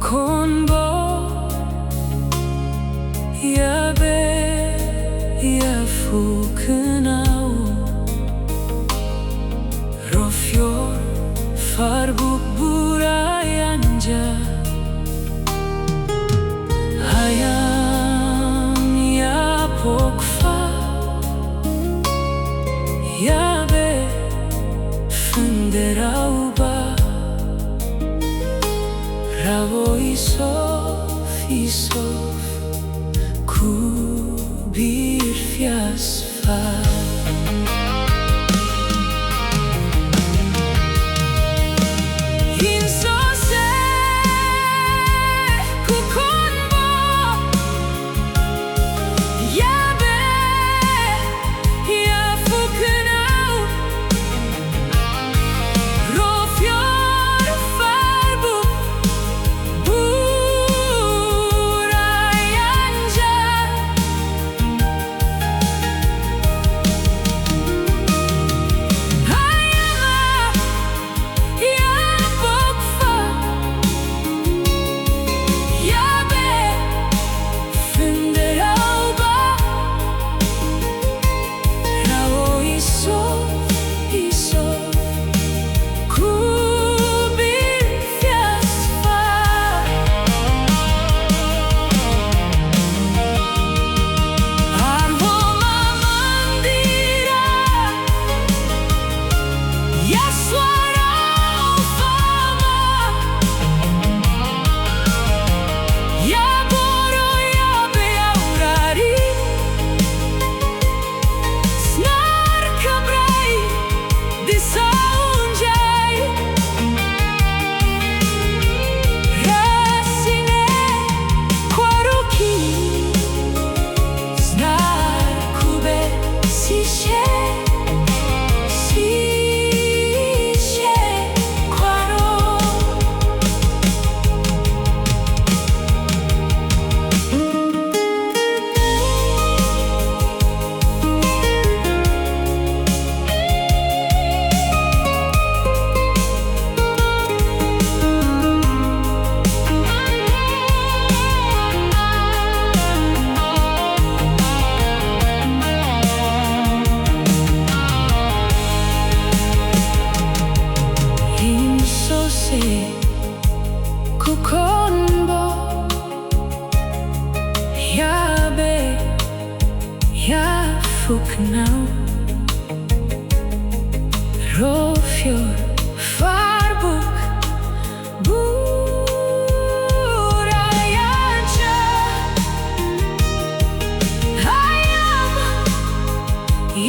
KONBO yabe yafukunau Rofyor farbuk burayanja Hayam yapokfa yabe funderauba Ravo isof ku bir fiasfa INSOSE ku KONBO yabe yafukunau Rofyor farbuk burayanja Hayama yapokfa yabe funderauba Ravo isof ku bir fiasfa Arvoma mandira Yaswara fama Yaboro yabe aurari Snar kabrai disaunjai Rasine kwaruki Snar kube sishe kwaro INSOSE ku KONBO yabe yafukunau Rofyor farbuk burayanja Hayam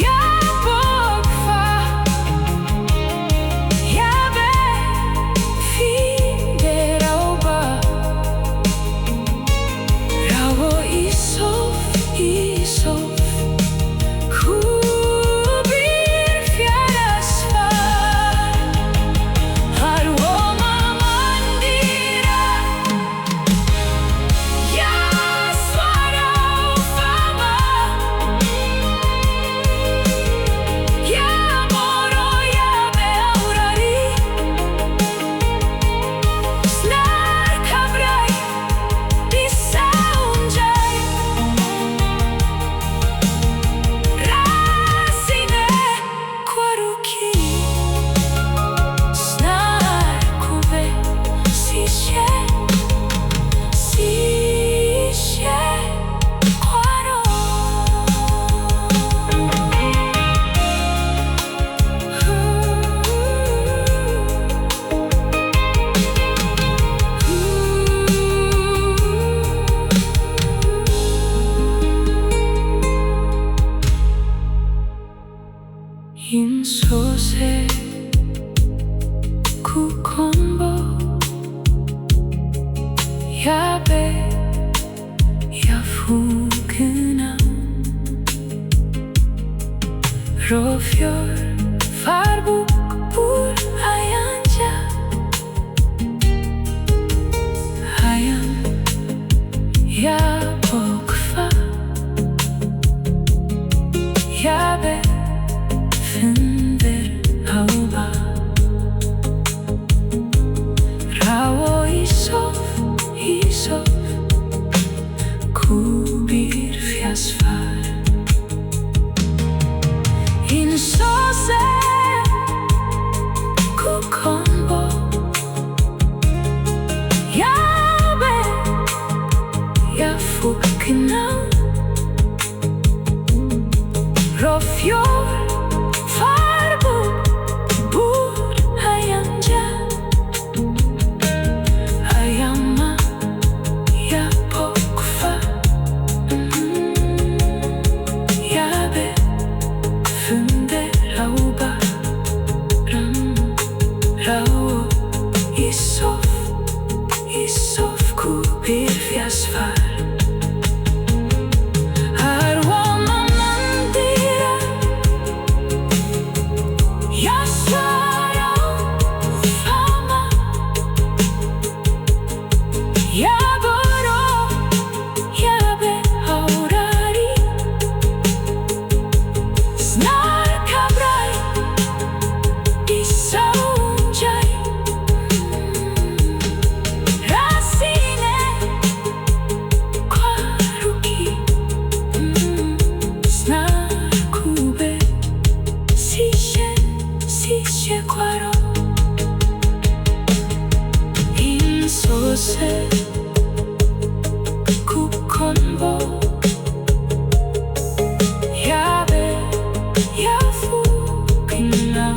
yapokfa yabe funderauba Ravo isof ku bir fiasfa Arvoma mandira Yaswara fama Yaboro yabe aurari Snar kabrai disaunjai Rasine kwaruki Snar kube sishe kwaro INSOSE ku KONBO yabe yafukunau Rofyor farbuk burayanja Hayam yapokfa yabe funderauba Ravo isof Yaboro, yabe haurari, snar kabrai, isaunjai, rasine kwaruki, snar kube, sishe kwaro, INSOSE KONBO yabe yafu kina